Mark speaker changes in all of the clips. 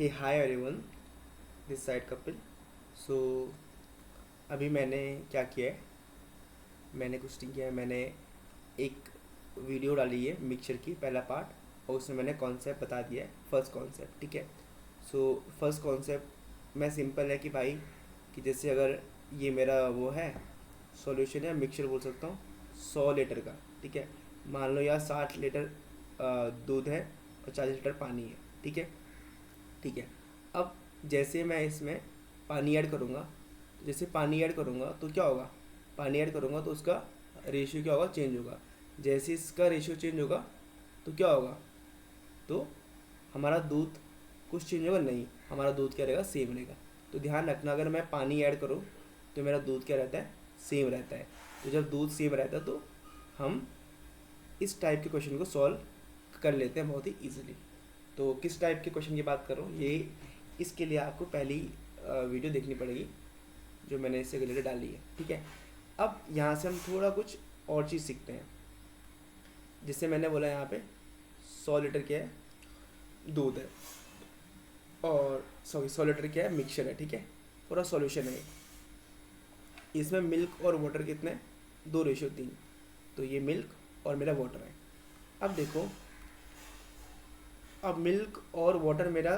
Speaker 1: Hey hi everyone, this side Kapil. So अभी मैंने क्या किया है, मैंने कुछ नहीं किया है। मैंने एक वीडियो डाली है मिक्सचर की, पहला पार्ट, और उसमें मैंने कॉन्सेप्ट बता दिया है, फर्स्ट कॉन्सेप्ट। ठीक है। सो फर्स्ट कॉन्सेप्ट मैं सिंपल है कि भाई, कि जैसे अगर ये मेरा वो है सॉल्यूशन है, मिक्सचर बोल सकता हूँ 100 लीटर का। ठीक है। मान लो यार 60 लीटर दूध है और 40 लीटर पानी है। ठीक है। ठीक है। अब जैसे मैं इसमें पानी ऐड करूँगा, जैसे पानी ऐड करूँगा तो क्या होगा, पानी ऐड करूँगा तो उसका रेशियो क्या होगा, चेंज होगा। जैसे इसका रेशियो चेंज होगा तो क्या होगा, तो हमारा दूध कुछ चेंज होगा नहीं, हमारा दूध क्या रहेगा, सेम रहेगा। तो ध्यान रखना, अगर मैं पानी ऐड करूँ तो मेरा दूध क्या रहता है, सेम रहता है। तो जब दूध सेम रहता है तो हम इस टाइप के क्वेश्चन को सॉल्व कर लेते हैं बहुत ही ईजिली। तो किस टाइप के क्वेश्चन की बात कर रहा हूँ, ये इसके लिए आपको पहली वीडियो देखनी पड़ेगी जो मैंने इससे रिलेटेड डाली है। ठीक है। अब यहाँ से हम थोड़ा कुछ और चीज़ सीखते हैं। जिससे मैंने बोला यहाँ पे 100 लीटर क्या है, दूध है, और सॉरी 100 लीटर क्या है, मिक्सचर है। ठीक है। पूरा सॉल्यूशन है। इसमें मिल्क और वाटर कितने, 2:3। तो ये मिल्क और मेरा वाटर है। अब देखो, अब मिल्क और वाटर मेरा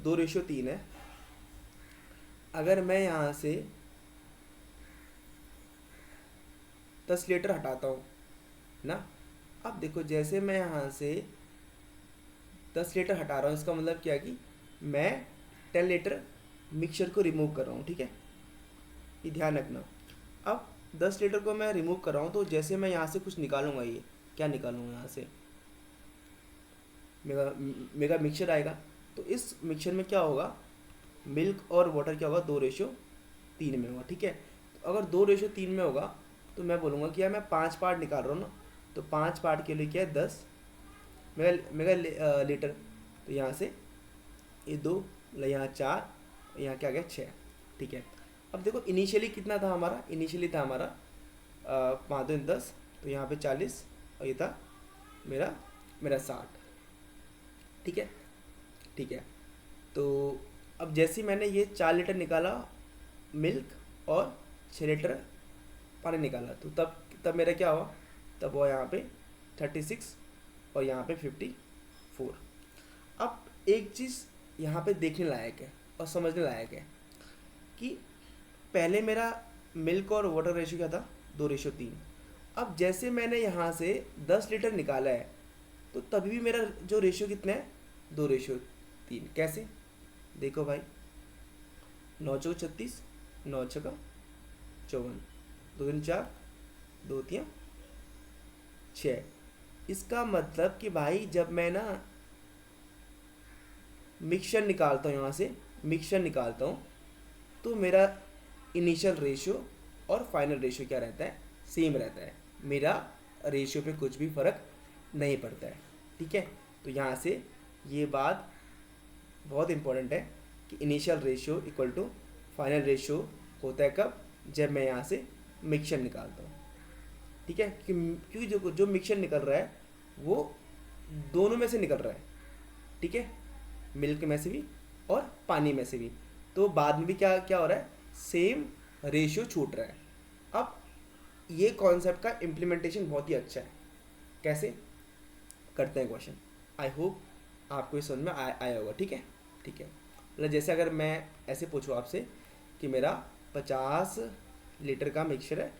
Speaker 1: 2:3 है। अगर मैं यहाँ से 10 लीटर हटाता हूँ ना, अब देखो जैसे मैं यहाँ से 10 लीटर हटा रहा हूँ, इसका मतलब क्या है कि मैं 10 लीटर मिक्सचर को रिमूव कर रहा हूँ। ठीक है। ये ध्यान रखना। अब 10 लीटर को मैं रिमूव कर रहा हूँ, तो जैसे मैं यहाँ से कुछ निकालूंगा, ये क्या निकालूंगा, यहाँ से मेरा मेरा मिक्सचर आएगा। तो इस मिक्सचर में क्या होगा, मिल्क और वाटर क्या होगा, 2:3 में होगा। ठीक है। तो अगर 2:3 में होगा तो मैं बोलूँगा कि यार मैं 5 पार्ट निकाल रहा हूँ ना, तो 5 पार्ट के लिए क्या है, 10 लीटर। तो यहाँ से ये 2, यहाँ 4, यहाँ क्या गया 6। ठीक है। अब देखो इनिशियली कितना था हमारा, इनिशियली था हमारा 5 × 10, तो यहाँ पे 40, और ये था मेरा मेरा 60। ठीक है। ठीक है। तो अब जैसे ही मैंने ये 4 लीटर निकाला मिल्क और 6 लीटर पानी निकाला, तो तब तब मेरा क्या हुआ, तब हुआ यहाँ पे 36 और यहाँ पे 54। अब एक चीज़ यहाँ पे देखने लायक है और समझने लायक है कि पहले मेरा मिल्क और वाटर रेशियो क्या था, 2:3। अब जैसे मैंने यहाँ से 10 लीटर निकाला है, तो तभी भी मेरा जो रेशियो कितना है, 2:3। कैसे, देखो भाई, 9×4 = 36, 9×6 = 54, 2×3 = 4, 2×3 = 6। इसका मतलब कि भाई जब मैं ना मिक्सचर निकालता हूँ, यहाँ से मिक्सचर निकालता हूँ, तो मेरा इनिशियल रेशियो और फाइनल रेशियो क्या रहता है, सेम रहता है। मेरा रेशियो पे कुछ भी फ़र्क नहीं पड़ता है। ठीक है। तो यहाँ से ये बात बहुत इंपॉर्टेंट है कि initial ratio equal to final ratio होता है कब, जब मैं यहाँ से मिक्सचर निकालता हूँ। ठीक है। क्योंकि जो जो मिक्सचर निकल रहा है वो दोनों में से निकल रहा है। ठीक है। मिल्क में से भी और पानी में से भी। तो बाद में भी क्या क्या हो रहा है, सेम रेशियो छूट रहा है। अब ये कॉन्सेप्ट का इम्प्लीमेंटेशन बहुत ही अच्छा है। कैसे करते हैं क्वेश्चन, आई होप आपको ये समझ में आया होगा। ठीक है। ठीक है। मतलब जैसे अगर मैं ऐसे पूछूँ आपसे कि मेरा 50 लीटर का मिक्सचर है,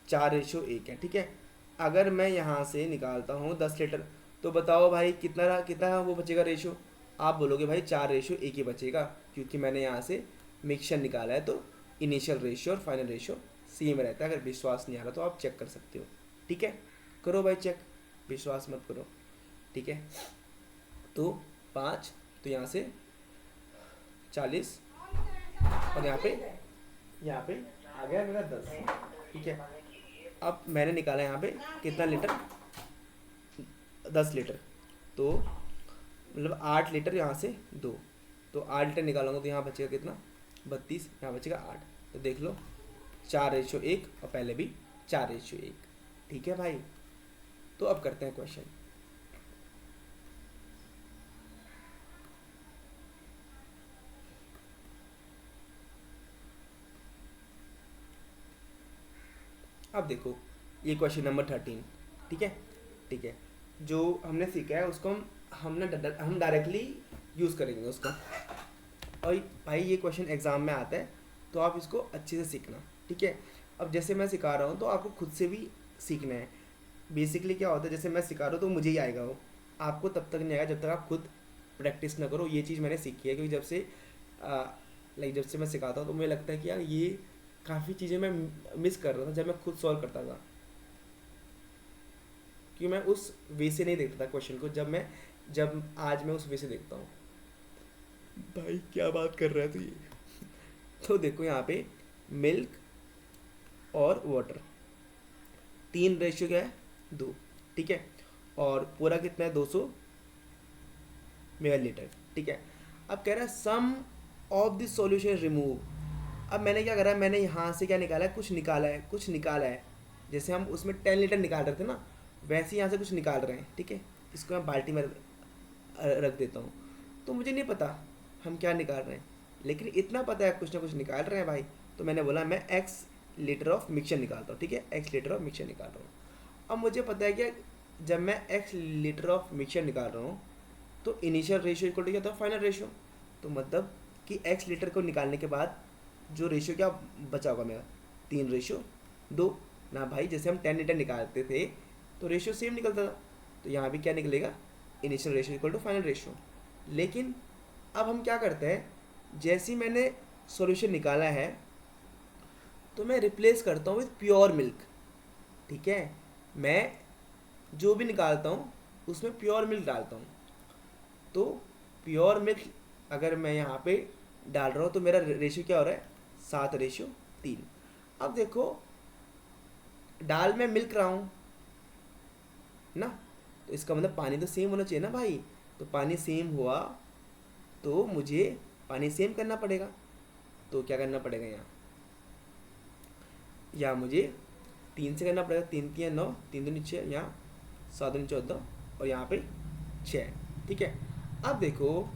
Speaker 1: 4:1 है। ठीक है। अगर मैं यहाँ से निकालता हूँ 10 लीटर, तो बताओ भाई कितना कितना वो बचेगा रेशियो। आप बोलोगे भाई 4:1 ही बचेगा, क्योंकि मैंने यहाँ से मिक्सचर निकाला है। तो इनिशियल रेशियो और फाइनल रेशियो सेम रहता है। अगर विश्वास नहीं आ रहा तो आप चेक कर सकते हो। ठीक है। करो भाई चेक, विश्वास मत करो। ठीक है। तो 5, तो यहाँ से 40, और यहाँ पे आ गया मेरा 10। ठीक है। अब मैंने निकाला यहाँ पे कितना लीटर, 10 लीटर। तो मतलब 8 लीटर, यहाँ से 2, तो 8 लीटर निकालूंगा तो यहाँ बचेगा कितना, 32, यहाँ बचेगा 8। तो देख लो 4:1, और पहले भी 4:1। ठीक है भाई। तो अब करते हैं क्वेश्चन। अब देखो ये क्वेश्चन नंबर 13, ठीक है। ठीक है, जो हमने सीखा है उसको हम डायरेक्टली यूज़ करेंगे उसका। और भाई ये क्वेश्चन एग्ज़ाम में आता है तो आप इसको अच्छे से सीखना, ठीक है। अब जैसे मैं सिखा रहा हूँ तो आपको खुद से भी सीखना है। बेसिकली क्या होता है, जैसे मैं सिखा रहा हूँ तो मुझे ही आएगा, वो आपको तब तक नहीं आएगा जब तक आप खुद प्रैक्टिस ना करो। ये चीज़ मैंने सीखी है, क्योंकि जब से मैं सिखाता हूँ तो मुझे लगता है कि यार ये काफ़ी चीज़ें मैं मिस कर रहा था जब मैं खुद सॉल्व करता था, क्योंकि मैं उस वे से नहीं देखता था क्वेश्चन को, जब आज मैं उस वे से देखता हूँ। भाई क्या बात कर रहा है तू ये। तो देखो यहाँ पे मिल्क और वाटर, 3 रेशियो क्या है, 2, ठीक है। और पूरा कितना है, 200 मिलीलीटर, ठीक है। अब कह रहा है सम ऑफ दिस सॉल्यूशन रिमूव। अब मैंने क्या करा है, मैंने यहाँ से क्या निकाला है, कुछ निकाला है। जैसे हम उसमें 10 लीटर निकाल रहे थे ना, वैसे यहाँ से कुछ निकाल रहे हैं, ठीक है। इसको मैं बाल्टी में रख देता हूँ। तो मुझे नहीं पता हम क्या निकाल रहे हैं, लेकिन इतना पता है कुछ ना कुछ निकाल रहे हैं भाई। तो मैंने बोला मैं x लीटर ऑफ मिक्सचर निकालता हूँ, ठीक है, x लीटर ऑफ मिक्सचर निकाल रहा हूँ। अब मुझे पता है कि जब मैं x लीटर ऑफ मिक्सचर निकाल रहा हूँ तो इनिशियल रेशियो इक्वल टू क्या था, फाइनल रेशियो। तो मतलब कि x लीटर को निकालने के बाद जो रेशियो क्या बचा होगा मेरा, 3:2 ना भाई। जैसे हम 10 लीटर निकालते थे तो रेशियो सेम निकलता था, तो यहाँ भी क्या निकलेगा, initial ratio equal to final ratio. लेकिन अब हम क्या करते हैं, जैसे ही मैंने सॉल्यूशन निकाला है तो मैं रिप्लेस करता हूँ विथ प्योर मिल्क, ठीक है। मैं जो भी निकालता हूँ उसमें प्योर मिल्क डालता हूँ। तो प्योर मिल्क अगर मैं यहाँ पे डाल रहा हूँ तो मेरा रेशियो क्या हो रहा है, 7:3। अब देखो डाल मैं मिल्क रहा हूँ ना, तो इसका मतलब पानी तो सेम होना चाहिए ना भाई। तो पानी सेम हुआ तो मुझे पानी सेम करना पड़ेगा। तो क्या करना पड़ेगा, यहाँ मुझे 3 से करना पड़ेगा, 3×3=9, 3×2=6, यहाँ 7×2=14 और यहाँ पे 6, ठीक है। अब देखो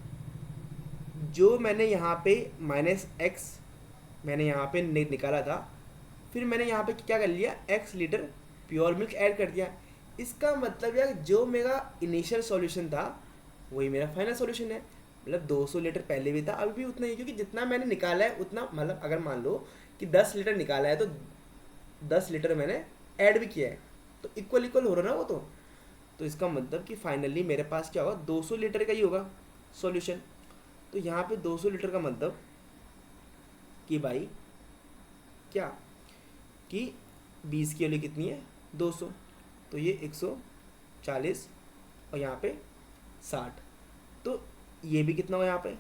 Speaker 1: जो मैंने यहाँ पे -x मैंने यहाँ पे निकाला था, फिर मैंने यहाँ पे क्या कर लिया, x litre pure milk add कर दिया। इसका मतलब यार जो मेरा इनिशियल सॉल्यूशन था वही मेरा फाइनल सॉल्यूशन है। मतलब 200 लीटर पहले भी था, अभी भी उतना ही, क्योंकि जितना मैंने निकाला है उतना, मतलब अगर मान लो कि 10 लीटर निकाला है तो 10 लीटर मैंने ऐड भी किया है, तो इक्वल इक्वल हो रहा ना वो। तो इसका मतलब कि फाइनली मेरे पास क्या होगा, 200 लीटर का ही होगा सॉल्यूशन। तो यहाँ पे 200 लीटर का मतलब कि भाई क्या, कि 20 की वैल्यू कितनी है, 200, तो ये 140 और यहाँ पे 60, तो ये भी कितना हुआ यहाँ पे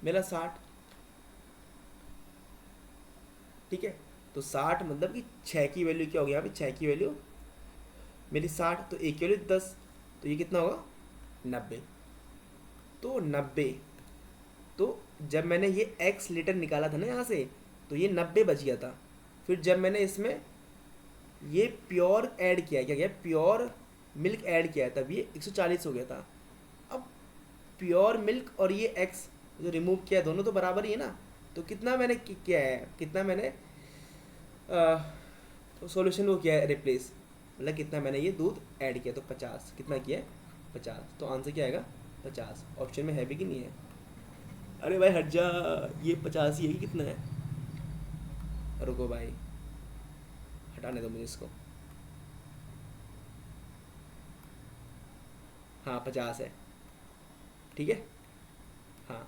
Speaker 1: मेरा 60, ठीक है। तो 60 मतलब कि 6 की वैल्यू क्या होगी यहाँ पे, 6 की वैल्यू मेरी 60, तो 1 की वैल्यू 10, तो ये कितना होगा 90। तो 90, तो जब मैंने ये x लीटर निकाला था ना यहाँ से, तो ये 90 बच गया था। फिर जब मैंने इसमें ये प्योर ऐड किया, क्या किया, प्योर मिल्क ऐड किया, तब ये 140 हो गया था। अब प्योर मिल्क और ये x जो रिमूव किया दोनों तो बराबर ही है ना, तो कितना मैंने किया है, कितना मैंने सॉल्यूशन वो किया है रिप्लेस, मतलब कितना मैंने ये दूध ऐड किया, तो 50, कितना किया है 50, तो आंसर क्या आएगा 50। ऑप्शन में है भी कि नहीं है, अरे भाई हट जा, ये 50 ही है कि कितना है, रुको भाई हटाने दो मुझे इसको, हाँ 50 है, ठीक है। हाँ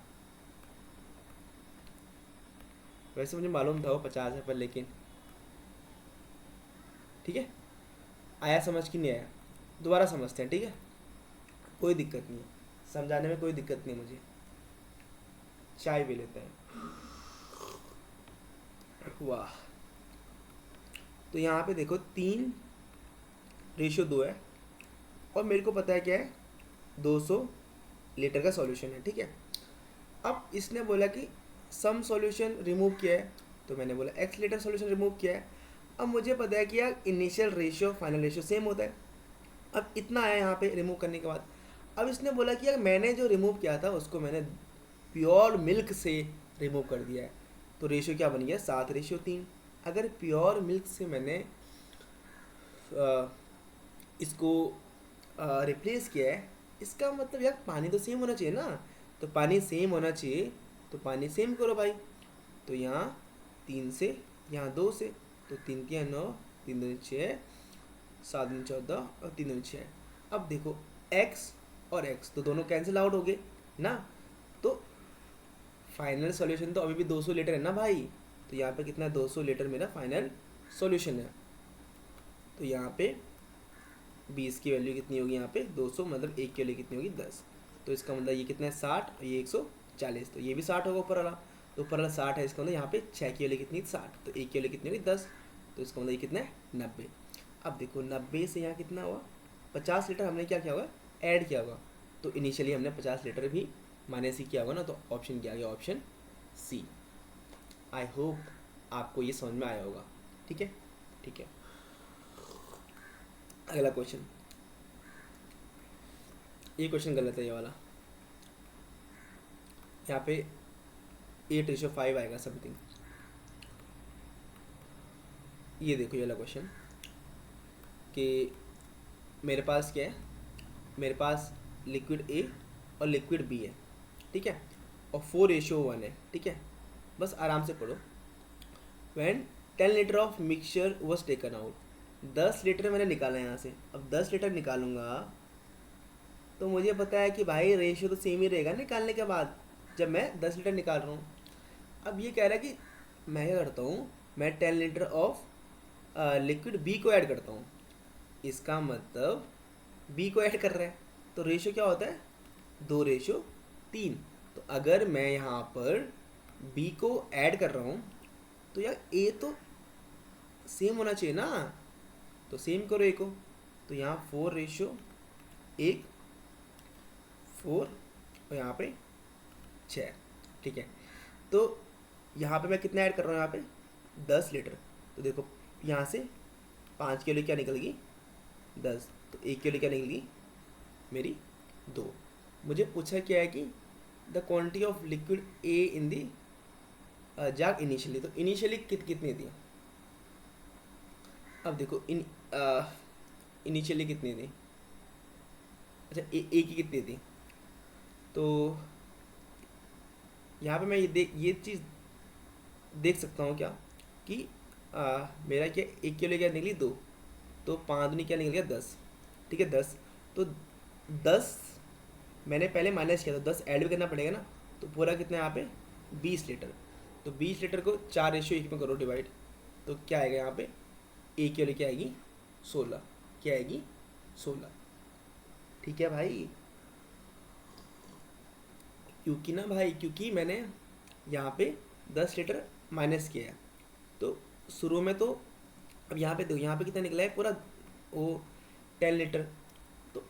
Speaker 1: वैसे मुझे मालूम था वो 50 है, पर लेकिन ठीक है, आया समझ कि नहीं आया, दोबारा समझते हैं, ठीक है, कोई दिक्कत नहीं है, समझाने में कोई दिक्कत नहीं मुझे। चाय भी लेते हैं, वाह। तो यहाँ पे देखो 3:2 है और मेरे को पता है क्या है, 200 लीटर का सॉल्यूशन है, ठीक है। अब इसने बोला कि सम सॉल्यूशन रिमूव किया है, तो मैंने बोला x लीटर सॉल्यूशन रिमूव किया है। अब मुझे पता है कि यार initial ratio final ratio same होता है। अब इतना आया यहाँ पे रिमूव करने के बाद। अब इसने बोला कि यार मैंने जो रिमूव किया था उसको मैंने प्योर मिल्क से रिमूव कर दिया है, तो रेशियो क्या बन गया, 7:3। अगर प्योर मिल्क से मैंने इसको रिप्लेस किया है, इसका मतलब यार पानी तो सेम होना चाहिए ना। तो पानी सेम होना चाहिए, तो पानी सेम करो भाई। तो यहाँ 3 से, यहाँ 2 से, तो 3 के 9, 3 दूनी 6, 7 दूनी 14 और 3 दूनी 6। अब देखो x और x तो दोनों कैंसिल आउट हो गए ना। तो फाइनल सॉल्यूशन तो अभी भी 200 लीटर है ना भाई। तो यहाँ पे कितना है, 200 लीटर मेरा फाइनल सॉल्यूशन है। तो यहाँ पे 20 की वैल्यू कितनी होगी, यहाँ पे 200, मतलब 1 के लिए कितनी होगी 10। तो इसका मतलब ये कितना है 60 और ये 140, तो ये भी 60 होगा ऊपर वाला। तो ऊपर वाला 60 है, इसका मतलब यहाँ पे 6 की वैल्यू कितनी 60, तो 1 की वैल्यू कितनी होगी 10। तो इसका मतलब ये कितना है 90। अब देखो 90 से यहाँ कितना हुआ 50 लीटर हमने क्या किया होगा, ऐड किया होगा। तो इनिशियली हमने 50 लीटर भी माइनस ही किया होगा ना। तो ऑप्शन क्या आ गया, ऑप्शन सी। आई होप आपको ये समझ में आया होगा। ठीक है, ठीक है। अगला क्वेश्चन, ये क्वेश्चन गलत है ये वाला। यहाँ पे 8:5 आएगा समथिंग। ये देखो ये वाला क्वेश्चन कि मेरे पास क्या है, मेरे पास लिक्विड ए और लिक्विड बी है, ठीक है, और 4:1 है, ठीक है। बस आराम से पढ़ो। When 10 litre of mixture was taken out, 10 litre मैंने निकाला यहाँ से। अब 10 लीटर निकालूंगा तो मुझे पता है कि भाई रेशियो तो सेम ही रहेगा निकालने के बाद, जब मैं 10 लीटर निकाल रहा हूँ। अब ये कह रहा है कि मैं क्या करता हूँ, मैं 10 लीटर ऑफ लिक्विड बी को ऐड करता हूँ। इसका मतलब बी को ऐड कर रहा है, तो रेशियो क्या होता है 2:3। तो अगर मैं यहाँ पर बी को ऐड कर रहा हूँ तो यार ए तो सेम होना चाहिए ना। तो सेम करो ए को। तो यहाँ 4:1, 4 और यहाँ पे 6, ठीक है। तो यहाँ पे मैं कितना ऐड कर रहा हूँ, यहाँ पे 10 लीटर। तो देखो यहाँ से 5 के लिए क्या निकल गई 10, तो 1 के लिए क्या निकल गई मेरी 2। मुझे पूछा क्या है कि the quantity of liquid A in the jug initially. तो इनिशियली कितनी थी, अब देखो इनिशियली कितनी थी, अच्छा ए की कितनी थी। तो यहाँ पे मैं ये चीज़ देख सकता हूँ क्या कि मेरा क्या 1 किलो क्या निकली 2, तो 5 दूनी क्या निकल गया 10, ठीक है 10। तो 10 मैंने पहले माइनस किया, तो 10 ऐड भी करना पड़ेगा ना। तो पूरा कितना है यहाँ पे 20 लीटर। तो 20 लीटर को 4:1 में करो डिवाइड, तो क्या आएगा यहाँ पे 1 किलो क्या आएगी 16, क्या आएगी 16, ठीक है भाई। क्योंकि ना भाई, क्योंकि मैंने यहाँ पे 10 लीटर माइनस किया है, तो शुरू में तो अब यहाँ पे देखो यहाँ पे कितना निकला है पूरा वो 10 लीटर। तो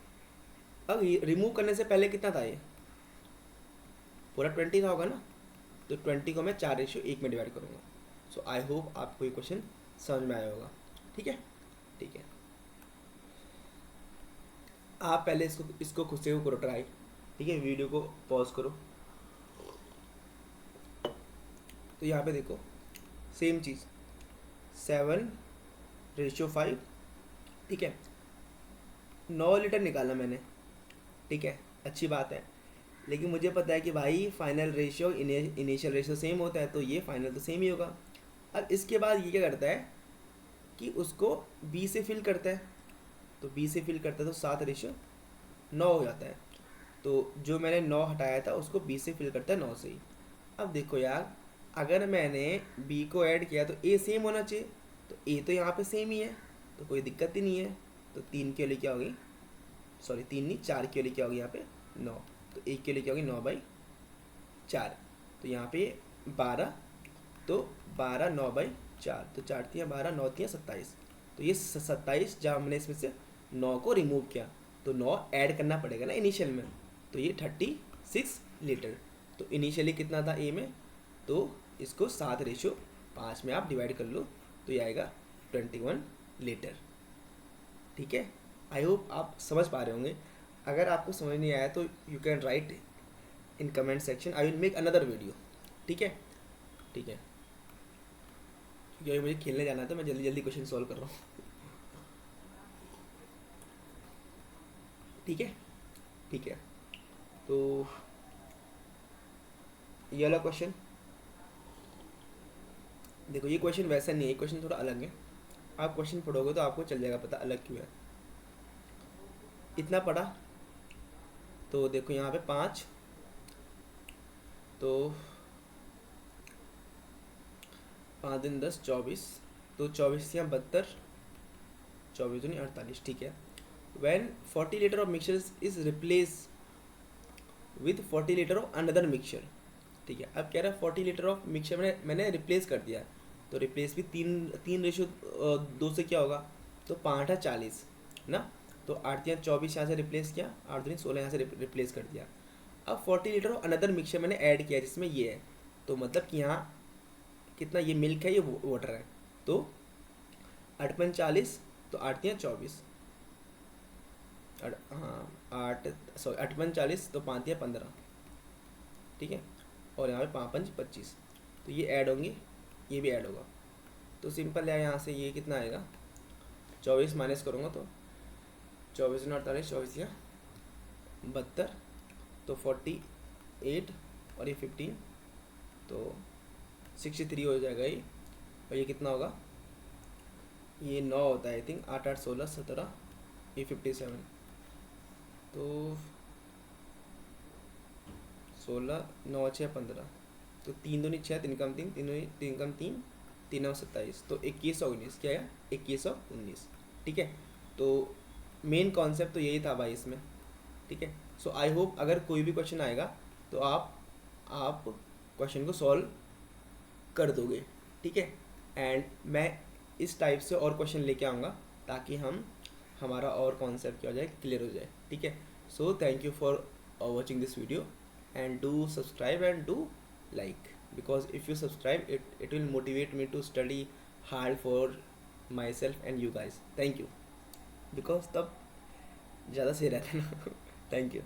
Speaker 1: अब रिमूव करने से पहले कितना था ये, पूरा 20 का होगा ना। तो 20 को मैं 4:1 में डिवाइड करूँगा। सो आई होप आपको ये क्वेश्चन समझ में आया होगा। ठीक है, ठीक है। आप पहले इसको खुद से करो ट्राई, ठीक है। वीडियो को पॉज करो। तो यहाँ पे देखो सेम चीज़ 7:5, ठीक है। 9 लीटर निकाला मैंने, ठीक है, अच्छी बात है। लेकिन मुझे पता है कि भाई final ratio initial ratio same होता है, तो ये फाइनल तो सेम ही होगा। अब इसके बाद ये क्या करता है कि उसको बी से फिल करता है। तो बी से फिल करता है तो 7:9 हो जाता है। तो जो मैंने 9 हटाया था उसको बी से फिल करता है 9 से ही। अब देखो यार, अगर मैंने बी को ऐड किया तो ए सेम होना चाहिए, तो ए तो यहाँ पे सेम ही है, तो कोई दिक्कत ही नहीं है। तो 3 के लिए क्या होगी, सॉरी 3 नहीं 4 के लिए क्या होगी यहाँ पे 9, तो 1 के लिए क्या होगी 9/4। तो यहाँ पे 12, तो 12 9/4, तो 4 3 12 9 3 27। तो ये 27 जब हमने इसमें से 9 को रिमूव किया तो 9 ऐड करना पड़ेगा ना इनिशियल में, तो ये 36 लीटर। तो इनिशियली कितना था ए में, तो इसको 7:5 में आप डिवाइड कर लो, तो ये आएगा 21 लीटर। ठीक है, आई होप आप समझ पा रहे होंगे। अगर आपको समझ नहीं आया तो you can write in comment section, I will make another video. ठीक है, ठीक है, क्योंकि मुझे खेलने जाना था, मैं जल्दी जल्दी क्वेश्चन सॉल्व कर रहा हूँ। ठीक है, ठीक है। तो ये वाला क्वेश्चन देखो, ये क्वेश्चन वैसा नहीं है, ये क्वेश्चन थोड़ा अलग है। आप क्वेश्चन पढ़ोगे तो आपको चल जाएगा पता अलग क्यों है। इतना पढ़ा तो देखो यहाँ पे 5, तो 5 दिन 10 24, तो 24 या 72, 24 दूनी 48, ठीक है। When 40 litre of mixture is replace with 40 litre of another mixture, ठीक है। अब कह रहा है 40 लीटर ऑफ मिक्सचर मैंने रिप्लेस कर दिया, तो रिप्लेस भी तीन रेशो 2 से क्या होगा, तो 5 8 40 ना, तो 8 या 24 यहाँ से रिप्लेस किया, 8 दूनी 16 यहाँ से रिप्लेस कर दिया। अब 40 लीटर ऑफ अनदर मिक्सचर मैंने ऐड किया जिसमें ये है, तो मतलब कि यहाँ कितना, ये मिल्क है, ये वाटर है, तो 8 5 40, तो 8 या 24, हाँ 8 सॉरी 8 5 40, तो 5 या 15, ठीक है। और यहाँ पे 5 5 25, तो ये ऐड होंगे, ये भी ऐड होगा, तो सिंपल है। यहाँ से ये कितना आएगा, 24 माइनस करूँगा तो 24 में 48, 24 या 72, तो 48 और ये 15, तो 63 हो जाएगा ये। और ये कितना होगा, ये 9 होता है आई थिंक, 8 8 16 17, ये 57, तो 16 9 6 15, तो 3 दूनी 6, 3 कम 3, 3 कम 3, 3 9 27, तो 21 और 19 क्या है, 21 और 19, ठीक है। तो मेन कॉन्सेप्ट तो यही था भाई इसमें, ठीक है। सो आई होप अगर कोई भी क्वेश्चन आएगा तो आप क्वेश्चन को सॉल्व कर दोगे, ठीक है। एंड मैं इस टाइप से और क्वेश्चन लेके आऊँगा ताकि हमारा और कॉन्सेप्ट क्या हो जाए, क्लियर हो जाए, ठीक है। So thank you for watching this video and do subscribe and do like, because if you subscribe it will motivate me to study hard for myself and you guys, thank you, because तब ज़्यादा सही रहता है ना। Thank you.